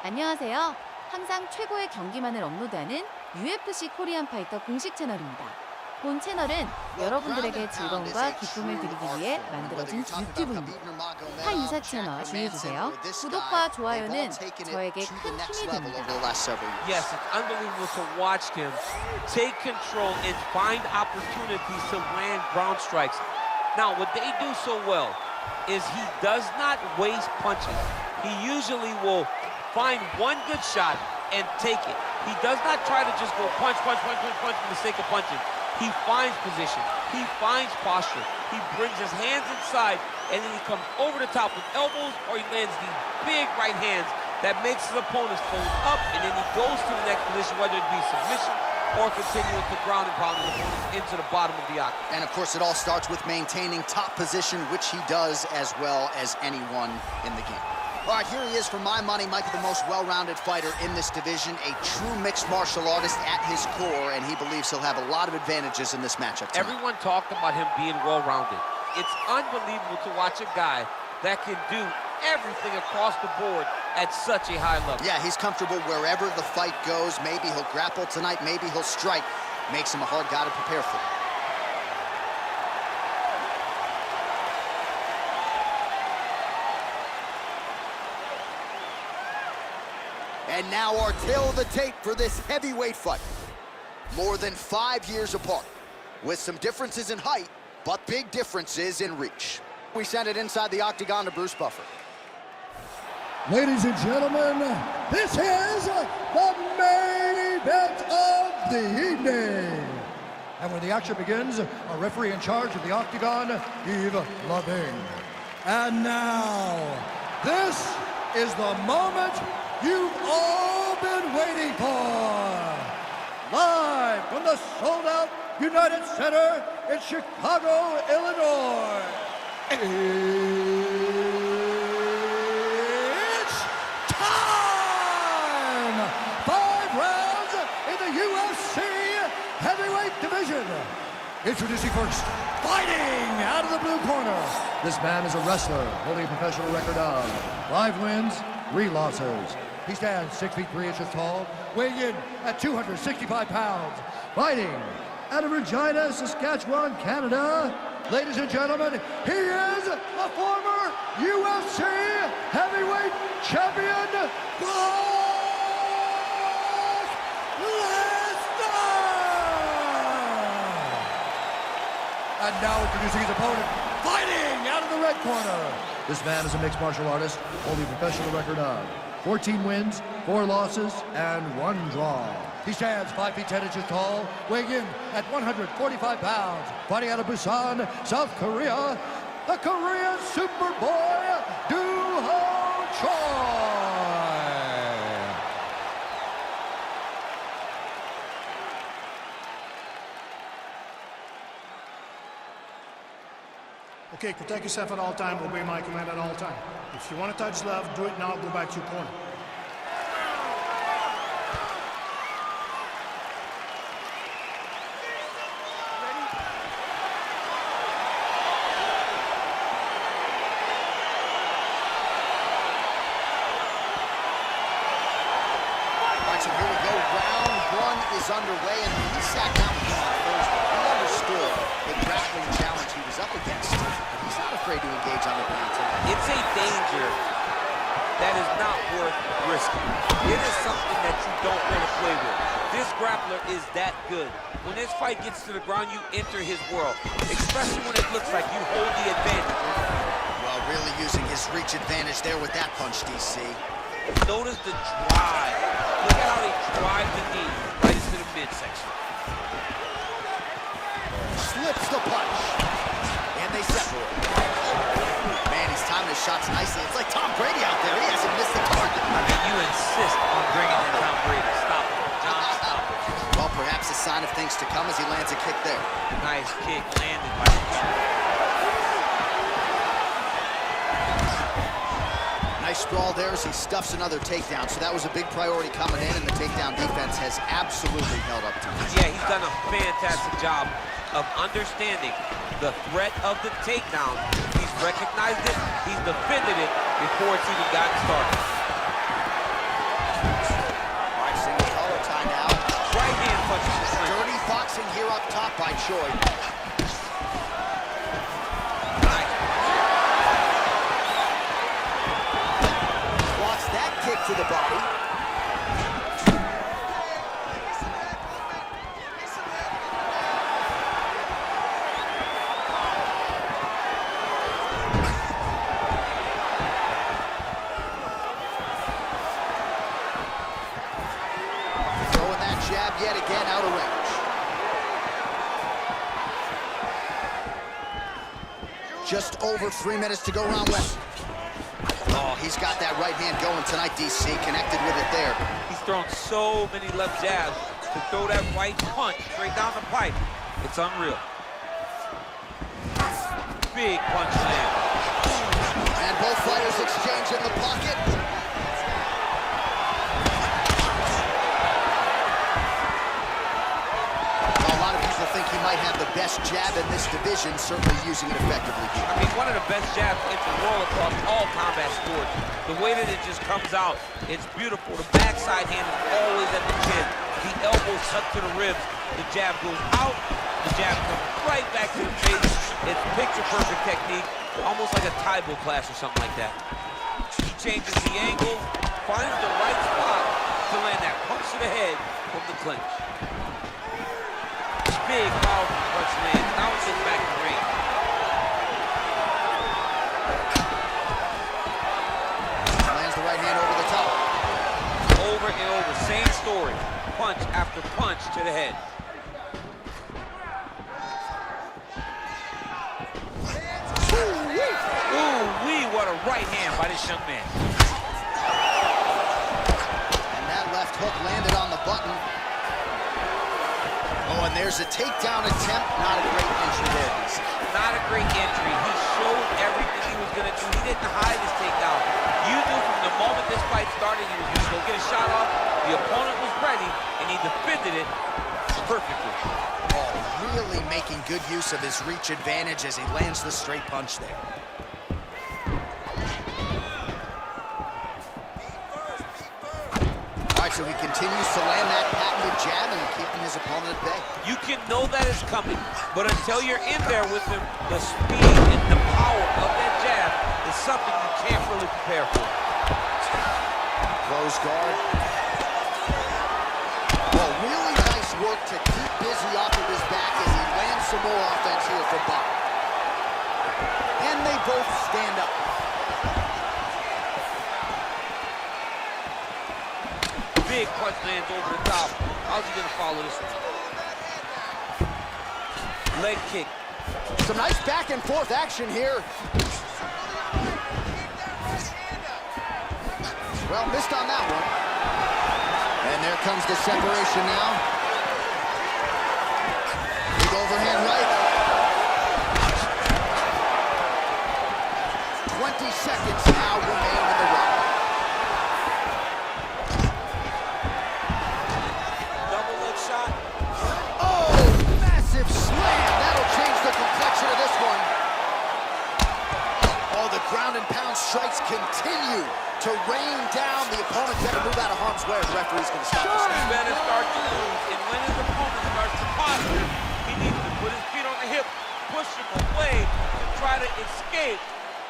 안녕하세요. 항상 최고의 경기만을 업로드하는 UFC 코리안파이터 공식 채널입니다. 본 채널은 여러분들에게 즐거움과 기쁨을 드리기 위해 만들어진 유튜브입니다. 타 유사 채널 주의해주세요. 구독과 좋아요는 저에게 큰 힘이 됩니다. Yes, it's unbelievable to watch him take control and find opportunities to land ground strikes. Now, what they do so well is he does not waste punches. He usually will find one good shot and take it. He does not try to just go punch for the sake of punching. He finds position, he finds posture, he brings his hands inside, and then he comes over the top with elbows, or he lands these big right hands that makes his opponents fold up, and then he goes to the next position, whether it be submission or continuing to ground and pound his opponents into the bottom of the octagon. And of course, it all starts with maintaining top position, which he does as well as anyone in the game. All right, here he is, for my money, Mike, the most well-rounded fighter in this division, a true mixed martial artist at his core, and he believes he'll have a lot of advantages in this matchup tonight. Everyone talked about him being well-rounded. It's unbelievable to watch a guy that can do everything across the board at such a high level. Yeah, he's comfortable wherever the fight goes. Maybe he'll grapple tonight, maybe he'll strike. Makes him a hard guy to prepare for. And now our tale of the tape for this heavyweight fight. More than 5 years apart, with some differences in height, but big differences in reach. We send it inside the octagon to Bruce Buffer. Ladies and gentlemen, this is the main event of the evening. And when the action begins, our referee in charge of the octagon, Yves Lavigne. And now, this is the moment you've all been waiting for. Live from the sold-out United Center in Chicago, Illinois. It's time! 5 rounds in the UFC heavyweight division. Introducing first, fighting out of the blue corner. This man is a wrestler holding a professional record of 5 wins, 3 losses. He stands 6 feet 3 inches tall, weighing in at 265 pounds. Fighting out of Regina, Saskatchewan, Canada. Ladies and gentlemen, he is a former UFC heavyweight champion, Brock Lesnar! And now introducing his opponent, fighting out of the red corner. This man is a mixed martial artist, holding a professional record of 14 wins, 4 losses, and 1 draw. He stands 5 feet 10 inches tall, weighing in at 145 pounds. Fighting out of Busan, South Korea, the Korean Superboy, Doo-Ho Choi. Okay, protect yourself at all time, obey my command at all time. If you want to touch left, do it now, go back to your corner. All right, so here we go. Round 1 is underway, and he sat down with him on Thursday. He understood the grappling challenge he was up against. He's not afraid to engage on the ground tonight. It's a danger that is not worth risking. It is something that you don't want to play with. This grappler is that good. When this fight gets to the ground, you enter his world, especially when it looks like you hold the advantage. Well, really using his reach advantage there with that punch, DC. Notice the drive. Look at how they drive the knee right into the midsection. Slips the punch. And they separate. Man, he's timing his shots nicely. It's like Tom Brady out there. He hasn't missed a target. I mean, you insist on bringing in Tom Brady. Stop it. John, stop it. Well, perhaps a sign of things to come as he lands a kick there. Nice kick landed by the Nice sprawl there as he stuffs another takedown. So that was a big priority coming in, and the takedown defense has absolutely held up to it. Yeah, he's done a fantastic job of understanding the threat of the takedown. He's recognized it, he's defended it before it's even gotten started. Choi. Blocks that kick to the body. Throwing that jab yet again out of range. Just over 3 minutes to go, round one. Oh, he's got that right hand going tonight, DC. Connected with it there. He's thrown so many left jabs to throw that right punch straight down the pipe. It's unreal. Big punch land. And both fighters exchange in the pocket. A lot of people think he might have the best jab in this division, certainly using it effectively here. I mean, one of the best jabs in the world across all combat sports. The way that it just comes out, it's beautiful. The backside hand is always at the chin. The elbow tucked to the ribs. The jab goes out. The jab comes right back to the face. It's picture-perfect technique, almost like a Taibo class or something like that. He changes the angle, finds the right spot to land that punch to the head from the clinch. Big, powerful punch lands. Now it gets back in the ring. Lands the right hand over the top. Over and over, same story. Punch after punch to the head. Ooh-wee, what a right hand by this young man. And that left hook landed on the button. Oh, and there's a takedown attempt. Not a great entry there, DC. Not a great entry. He showed everything he was going to do. He didn't hide his takedown. You knew from the moment this fight started he was going to go get a shot off. The opponent was ready, and he defended it perfectly. Oh, really making good use of his reach advantage as he lands the straight punch there. All right, so he continues to land that patented jab and keeping his opponent at bay. You can know that it's coming, but until you're in there with him, the speed and the power of that jab is something you can't really prepare for. Close guard. Oh, really nice work to keep busy off of his back as he lands some more offense here from Bob. And they both stand up. Big punch lands over the top. How's he gonna follow this one? Leg kick. Some nice back and forth action here. Well, missed on that one. And there comes the separation now. Big overhand right. 20 seconds now remain in the round. Double leg shot. Oh, massive slam. That'll change the complexion of this one. Oh, the ground and pound strikes continue to rain down. The opponent better move out of harm's way. The referee's going to stop this. He better start to lose, and when his opponent starts to posture, he needs to put his feet on the hip, push him away, and try to escape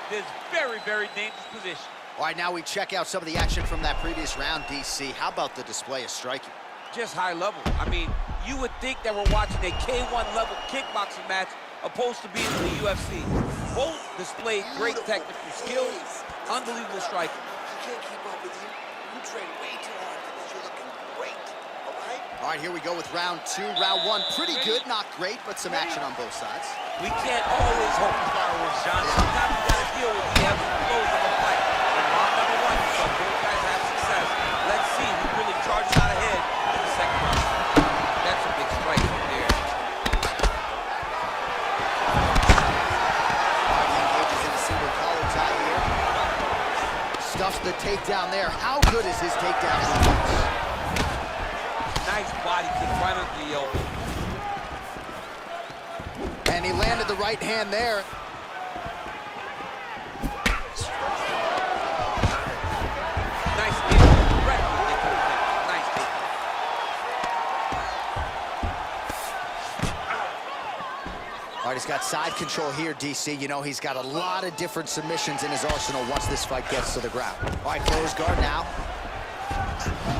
this very, very dangerous position. All right, now we check out some of the action from that previous round, DC. How about the display of striking? Just high level. I mean, you would think that we're watching a K1 level kickboxing match opposed to being in the UFC. Both displayed great technical skills, unbelievable striking. Can't keep up with you. You train way too hard for this. You're looking great, all right? All right, here we go with round two. Round one, pretty good, not great, but some action on both sides. We can't always hope for fireworks, John. Sometimes you gotta deal with the ebbs and flows of a fight. In round number one, you saw both guys have success. Let's see who really charges out ahead in the second round. That's a big strike right there. All right, he engages in a single collar tie here. Stuffs the takedown there. How good is his takedown defense? Nice body kick right under the elbow. And he landed the right hand there. Nice kick. Directly into the neck. Nice takedown. He's got side control here, DC. You know, he's got a lot of different submissions in his arsenal once this fight gets to the ground. All right, closed guard now.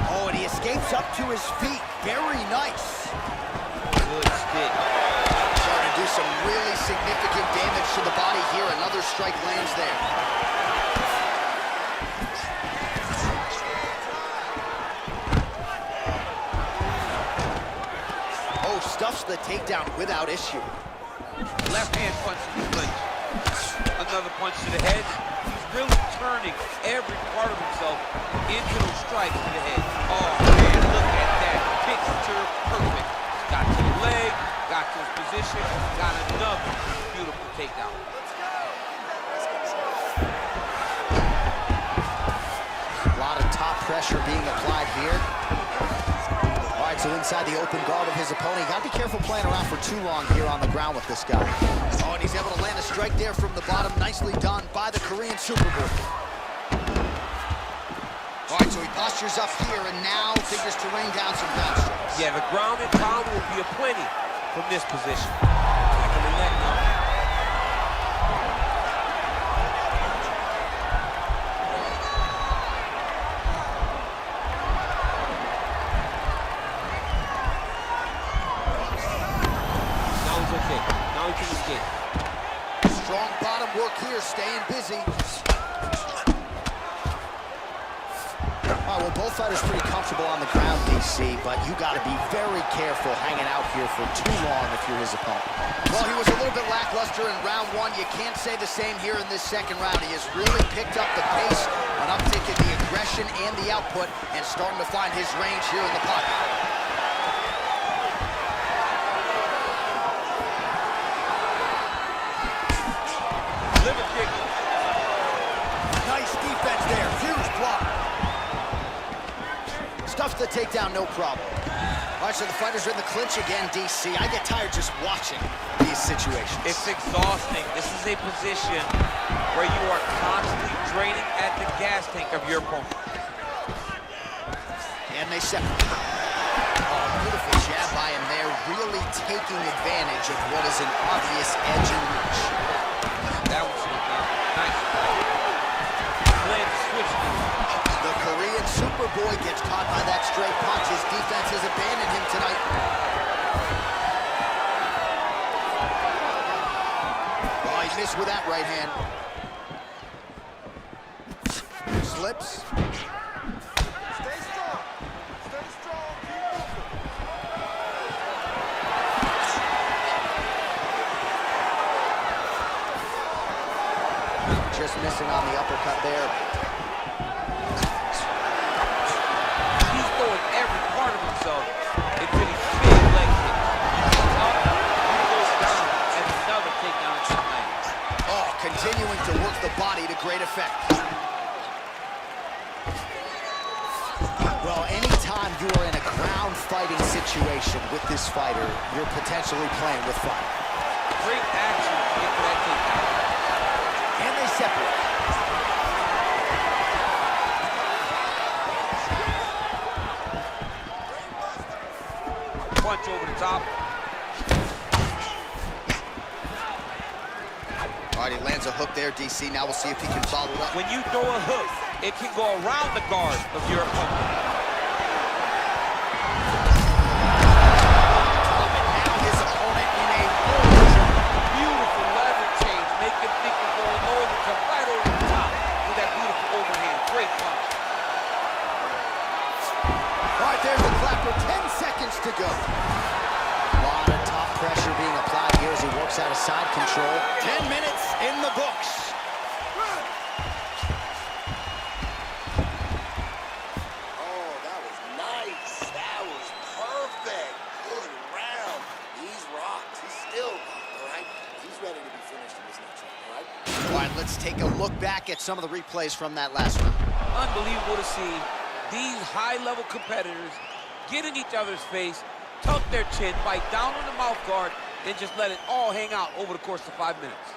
Oh, and he escapes up to his feet. Very nice. Good stick. Starting to do some really significant damage to the body here. Another strike lands there. Oh, stuffs the takedown without issue. Left hand punch to the clinch. Another punch to the head. He's really turning every part of himself into those strikes to the head. Oh, man, look at that. Picture perfect. Got to the leg, got to his position, got another beautiful takedown. A lot of top pressure being applied here. All right, so inside the open guard of his opponent. You got to be careful playing around for too long here on the ground with this guy. Oh, and he's able to land a strike there from the bottom. Nicely done by the Korean Superboy. All right, so he postures up here and now figures to rain down some ground strikes. Yeah, the ground and pound will be aplenty from this position. Back of the neck now. Strong bottom work here, staying busy. All right, well, both fighters pretty comfortable on the ground, DC, but you got to be very careful hanging out here for too long if you're his opponent. Well, he was a little bit lackluster in round one. You can't say the same here in this second round. He has really picked up the pace, an uptick in the aggression and the output, and starting to find his range here in the pocket. Nice defense there, huge block. Stuffs the takedown, no problem. All right, so the fighters are in the clinch again, DC. I get tired just watching these situations. It's exhausting. This is a position where you are constantly draining at the gas tank of your opponent. And they separate. Oh, beautiful jab by him there, really taking advantage of what is an obvious edge and reach. That was nice. Switch. The Korean Superboy gets caught by that straight punch. His defense has abandoned him tonight. Oh, he missed with that right hand. Slips. Stay strong. Stay strong. Just missing on the uppercut there. He's throwing every part of himself into these big leg kicks. Up, he goes down, and another takedown at the leg. Oh, continuing to work the body to great effect. Well, anytime you are in a ground fighting situation with this fighter, you're potentially playing with fire. Great action to get to that takedown. And they separate. Punch over the top. All right, he lands a hook there, DC. Now we'll see if he can follow it up. When you throw a hook, it can go around the guard of your opponent. Now his opponent in a Beautiful lever change. Make him think he's going over, come right over the top with that beautiful overhand. Great punch. All right, there's the clapper. 10 seconds to go. A lot of top pressure being applied here as he works out of side control. 10 minutes in the books. Oh, that was nice. That was perfect. Good round. He's rocked. He's still rocked, all right? He's ready to be finished in this next round, all right? All right, let's take a look back at some of the replays from that last round. Unbelievable to see these high-level competitors get in each other's face, tuck their chin, bite down on the mouth guard, and just let it all hang out over the course of 5 minutes.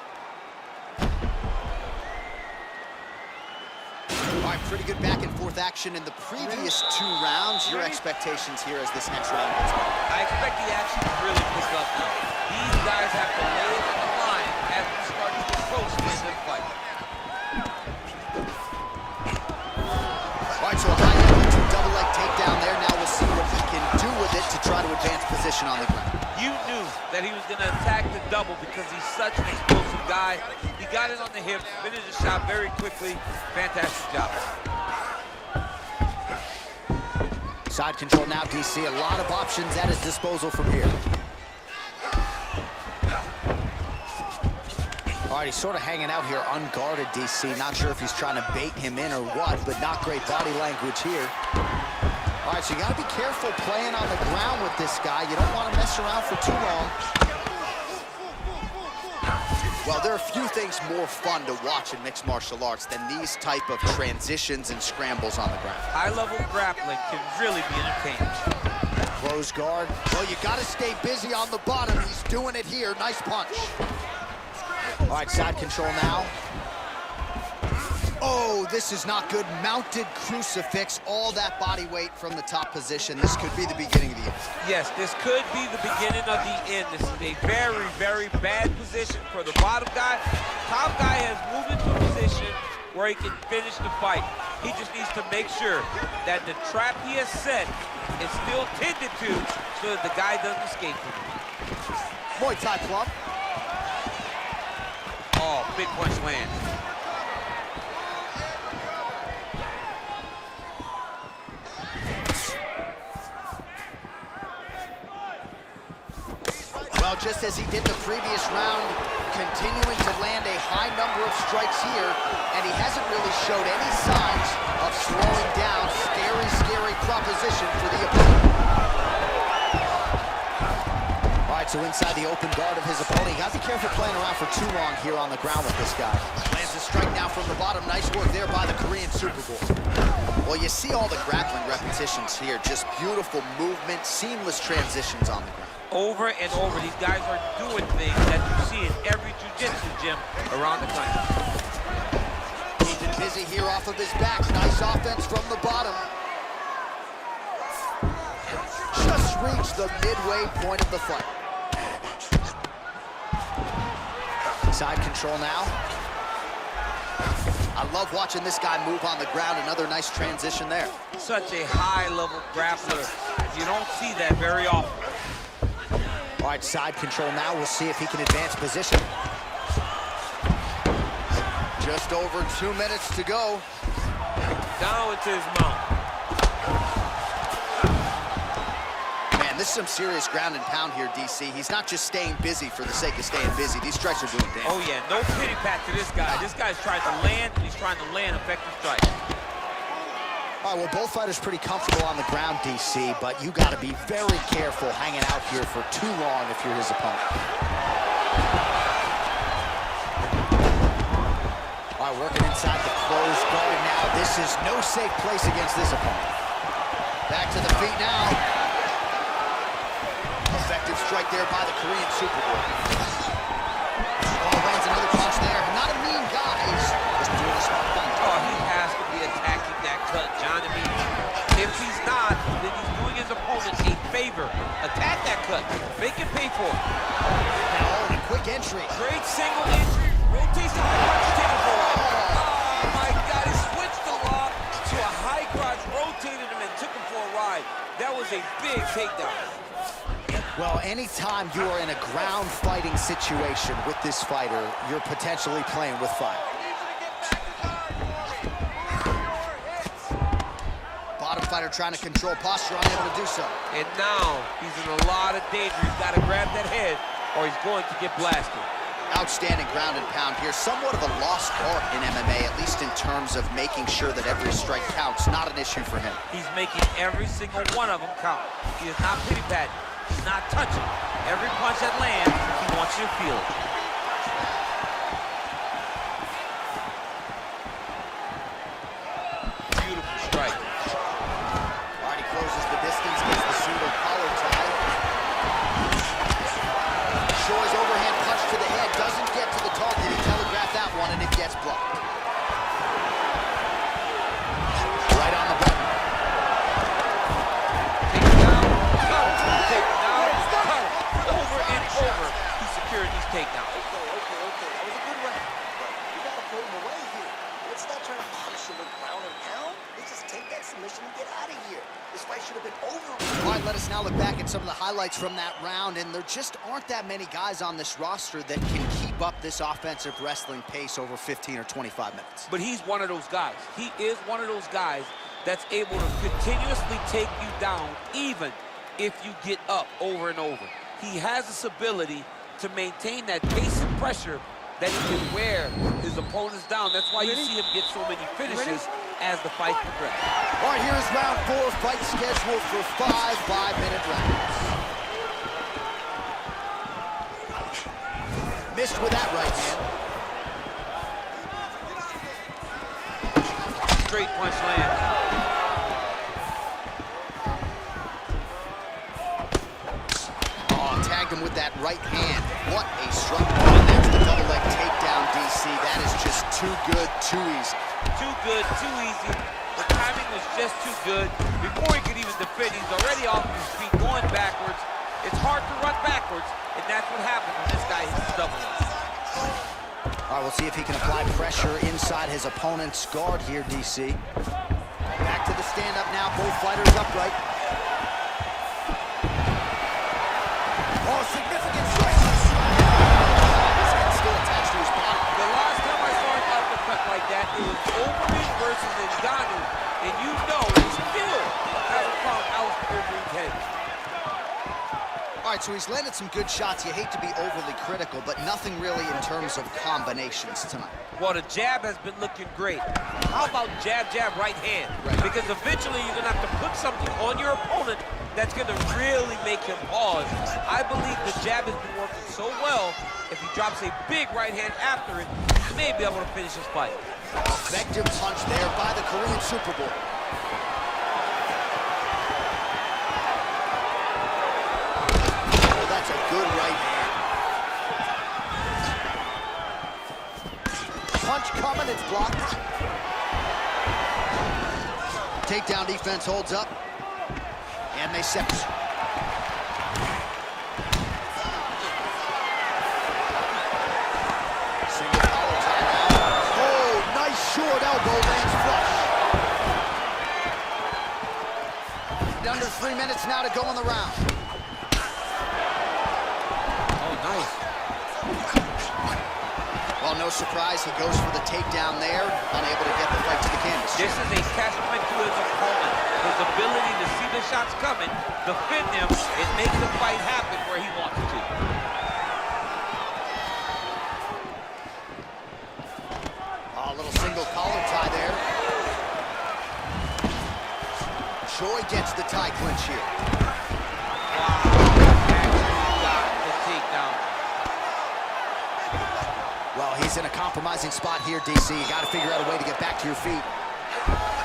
All right, pretty good back and forth action in the previous 2 rounds. Your expectations here as this next round gets going? I expect the action to really pick up now. These guys have to lay it on the line as we start to get close to this fight. All right, so a high-level double leg takedown there. Now we'll see what he can do with it to try to advance position on the ground. You knew that he was going to attack the double because he's such an explosive guy. He got it on the hip, finished the shot very quickly. Fantastic job. Side control now, DC. A lot of options at his disposal from here. All right, he's sort of hanging out here unguarded, DC. Not sure if he's trying to bait him in or what, but not great body language here. All right, so you got to be careful playing on the ground with this guy. You don't want to mess around for too long. Well, there are few things more fun to watch in mixed martial arts than these type of transitions and scrambles on the ground. High-level grappling can really be entertaining. Close guard. Well, you got to stay busy on the bottom. He's doing it here. Nice punch. All right, side control now. Oh, this is not good. Mounted crucifix, all that body weight from the top position. This could be the beginning of the end. Yes, this could be the beginning of the end. This is a very, very bad position for the bottom guy. Top guy has moved into a position where he can finish the fight. He just needs to make sure that the trap he has set is still tended to so that the guy doesn't escape from it. Muay Thai club. Oh, big punch lands. Well, just as he did the previous round, continuing to land a high number of strikes here, and he hasn't really showed any signs of slowing down. Scary, scary proposition for the opponent. All right, so inside the open guard of his opponent, you got to be careful playing around for too long here on the ground with this guy. Lands a strike now from the bottom. Nice work there by the Korean Super Bowl. Well, you see all the grappling repetitions here. Just beautiful movement, seamless transitions on the ground. Over and over, these guys are doing things that you see in every jiu-jitsu gym around the country. Keeping busy here off of his back. Nice offense from the bottom. Just reached the midway point of the fight. Side control now. I love watching this guy move on the ground. Another nice transition there. Such a high-level grappler. You don't see that very often. All right, side control now. We'll see if he can advance position. Just over 2 minutes to go. Down into his mount. Man, this is some serious ground and pound here, DC. He's not just staying busy for the sake of staying busy. These strikes are doing damage. Oh, yeah, no pity pat to this guy. This guy's trying to land, and he's trying to land effective strikes. All right, well, both fighters pretty comfortable on the ground, DC, but you got to be very careful hanging out here for too long if you're his opponent. All right, working inside the closed guard now. This is no safe place against this opponent. Back to the feet now. Effective strike there by the Korean Super Bowl. Oh, lands another punch there. Not a mean guy. He's just doing a smart thing. Oh, he has to be attacking that cut, John. I mean, if he's not, then he's doing his opponent a favor. Attack that cut. Make him pay for it. Now, a quick entry. Great single entry. Rotates the punch, take it for it. Oh, my God. He switched the lock to a high crotch, rotated him, and took him for a ride. That was a big takedown. Well, anytime you are in a ground fighting situation with this fighter, you're potentially playing with fire. Bottom fighter trying to control posture, unable to do so. And now he's in a lot of danger. He's got to grab that head or he's going to get blasted. Outstanding ground and pound here. Somewhat of a lost art in MMA, at least in terms of making sure that every strike counts. Not an issue for him. He's making every single one of them count. He is not pity-patting. He's not touching. Every punch that lands, he wants you to feel it. Beautiful strike. All right, he closes the distance, gets the single collar tie. Shore's overhand punch to the head doesn't get to the target. He telegraphed that one, and it gets blocked. Right on the button. Take it down, cut. Take it down, cut. Over and over. out of here. This fight should have been over. All right, let us now look back at some of the highlights from that round, and there just aren't that many guys on this roster that can keep up this offensive wrestling pace over 15 or 25 minutes. But he's one of those guys. He is one of those guys that's able to continuously take you down even if you get up over and over. He has this ability to maintain that pace and pressure that he can wear his opponents down. That's why you see him get so many finishes as the fight progresses. All right, here's round 4, fight scheduled for 5 5-minute rounds. Missed with that right hand. Straight punch lands. Tagged him with that right hand. What a strike. And there's the double leg takedown, DC. That is just too good, too easy. Too good, too easy. The timing was just too good. Before he could even defend, he's already off his feet, going backwards. It's hard to run backwards, and that's what happens when this guy hits double leg. All right, we'll see if he can apply pressure inside his opponent's guard here, DC. Back to the stand-up now. Both fighters upright. Oh, significant strike. His head still attached to his body. The last time I saw an uppercut like that, it was Overeem versus Ngannou, and you know he still hasn't found Alice Overeem's head. All right, so he's landed some good shots. You hate to be overly critical, but nothing really in terms of combinations tonight. Well, the jab has been looking great. How about jab, jab, right hand? Right. Because eventually you're going to have to put something on your opponent that's going to really make him pause. I believe the jab has been working so well, if he drops a big right hand after it, he may be able to finish his fight. Effective punch there by the Korean Superboy. Oh, that's a good right hand. Punch coming, it's blocked. Takedown defense holds up. And they separate. Single collar tie now. Oh, nice short elbow, lands flush. Under 3 minutes now to go in the round. Oh, nice. Well, no surprise, he goes for the takedown there, unable to get the fight to the canvas. This is a catch-point to his opponent. His ability to see the shots coming, defend them, and make the fight happen where he wants it to. Oh, a little single collar tie there. Choi gets the tie clinch here. Wow. Got the takedown. Well, he's in a compromising spot here, DC. You got to figure out a way to get back to your feet.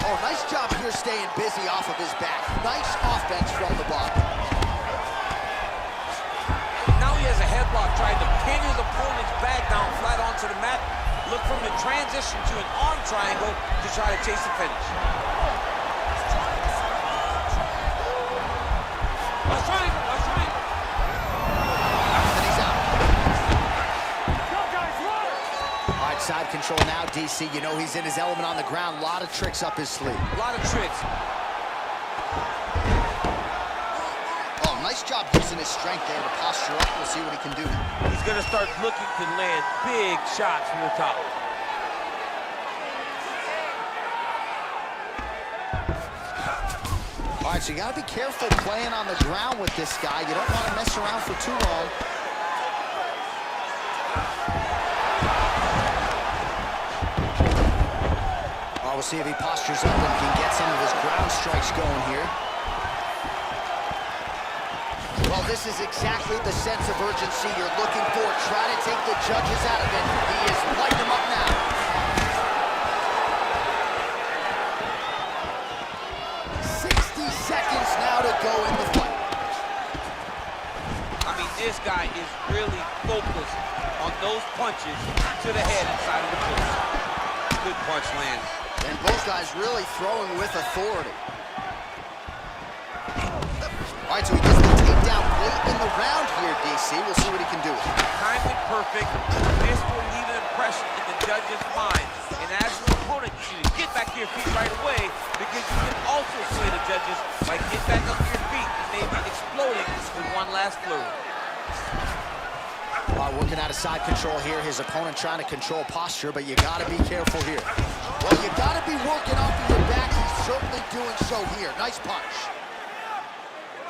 Oh, nice job here staying busy off of his back. Nice offense from the bottom. Now he has a headlock trying to pin his opponent's back down flat onto the mat. Look from the transition to an arm triangle to try to chase the finish. Let's try it. And he's out. All right, side control now, DC. You know he's in his element on the ground. A lot of tricks up his sleeve. A lot of tricks. Oh, nice job using his strength there to posture up. We'll see what he can do now. He's going to start looking to land big shots from the top. All right, so you got to be careful playing on the ground with this guy. You don't want to mess around for too long. We'll see if he postures up and can get some of his ground strikes going here. Well, this is exactly the sense of urgency you're looking for. Try to take the judges out of it. He is lighting them up now. 60 seconds now to go in the fight. I mean, this guy is really focused on those punches to the head inside of the clinch. Good punch lands. And both guys really throwing with authority. All right, so he gets the takedown late in the round here, DC. We'll see what he can do. Timed it perfect. This will leave an impression in the judge's mind. And as opponent, you need to get back to your feet right away because you can also sway the judges by get back up to your feet and maybe exploding with one last flurry. Working out of side control here. His opponent trying to control posture, but you got to be careful here. Well, you got to be working off of your back. He's certainly doing so here. Nice punch.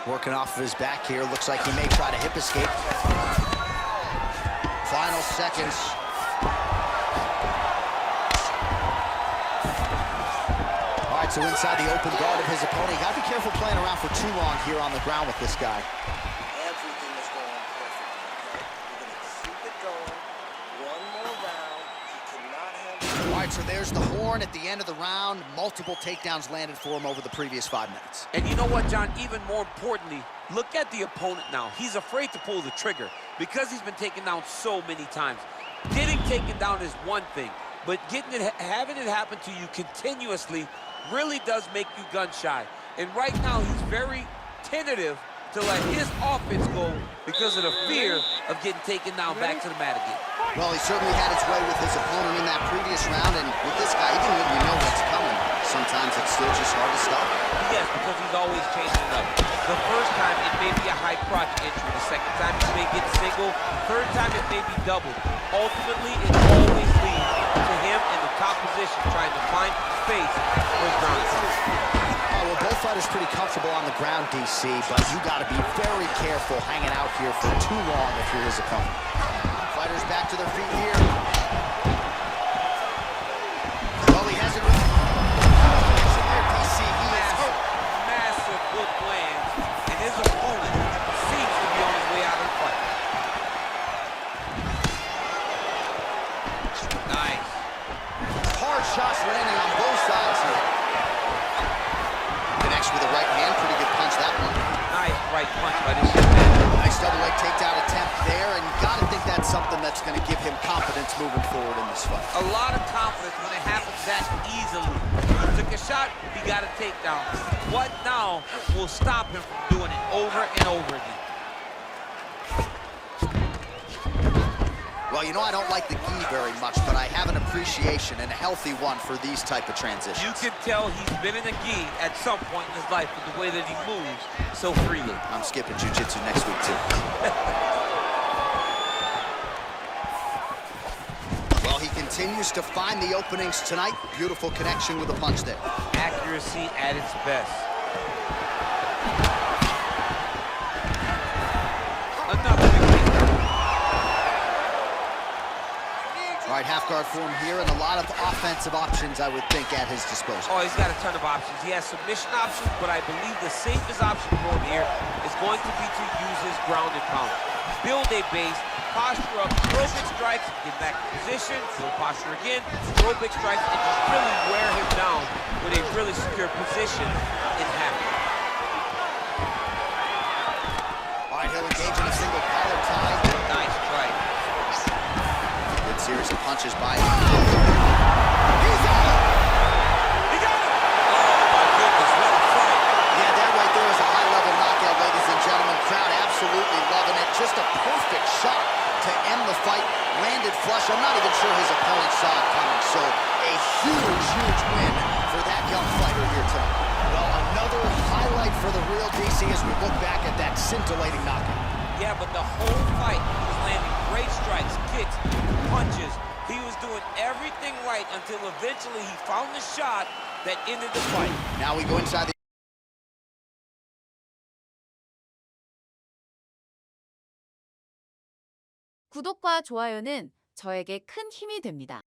Working off of his back here. Looks like he may try to hip escape. Final seconds. All right, so inside the open guard of his opponent. You got to be careful playing around for too long here on the ground with this guy. Everything is going perfect. You're going to keep it going. One more round. He cannot have... All right, so there's the horn at the end of the round. Multiple takedowns landed for him over the previous 5 minutes. And you know what, John? Even more importantly, look at the opponent now. He's afraid to pull the trigger because he's been taken down so many times. Getting taken down is one thing, but having it happen to you continuously really does make you gun shy. And right now, he's very tentative to let his offense go because of the fear of getting taken down back to the mat again. Well, he certainly had his way with his opponent in that previous round, and with this guy, even when you know what's coming, sometimes it's still just hard to stop. Yes, because he's always changing it up. The first time, it may be a high crotch entry. The second time, he may get single. Third time, it may be double. Ultimately, it always leads to him in the top position, trying to find space for his ground. Well, both fighters pretty comfortable on the ground, DC, but you got to be very careful hanging out here for too long if you're his opponent. Fighters back to their feet here. Well, he hasn't really... DC, he is hurt. Massive hook lands, and his opponent seems to be on his way out of the fight. Nice. Hard shots landing on both sides here. Connects with the right hand. Pretty good punch, that one. Nice right punch by this young man. Nice double leg takedown attempt there, and you got to think that's something that's going to give him confidence moving forward in this fight. A lot of confidence when it happens that easily. He took a shot, he got a takedown. What now will stop him from doing it over and over again? Well, you know I don't like the gi very much, but I have an appreciation and a healthy one for these type of transitions. You can tell he's been in a gi at some point in his life with the way that he moves so freely. I'm skipping jiu-jitsu next week, too. Well, he continues to find the openings tonight. Beautiful connection with a punch there. Accuracy at its best. Another big takedown. All right, half guard form here, and a lot of offensive options, I would think, at his disposal. Oh, he's got a ton of options. He has submission options, but I believe the safest option for him here is going to be to use his ground and pound. Build a base, posture up, throw big strikes, get back in position, build posture again, throw big strikes, and just really wear him down with a really secure position in half. All right, he'll engage in a single collar tie. Nice strike. Good series of punches by him. He's out! He got it! Oh, my goodness, what a fight. Yeah, that right there is a high-level knockout, ladies and gentlemen. Crowd absolutely loving it. Just a perfect shot to end the fight. Landed flush. I'm not even sure his opponent saw it coming. So a huge, huge win for that young fighter here tonight. Well, another highlight for the real DC as we look back at that scintillating knockout. Yeah, but the whole fight, he was landing great strikes, kicks, punches. He was doing everything right until eventually he found the shot that ended the fight. Now we go inside the... 구독과 좋아요는 저에게 큰 힘이 됩니다.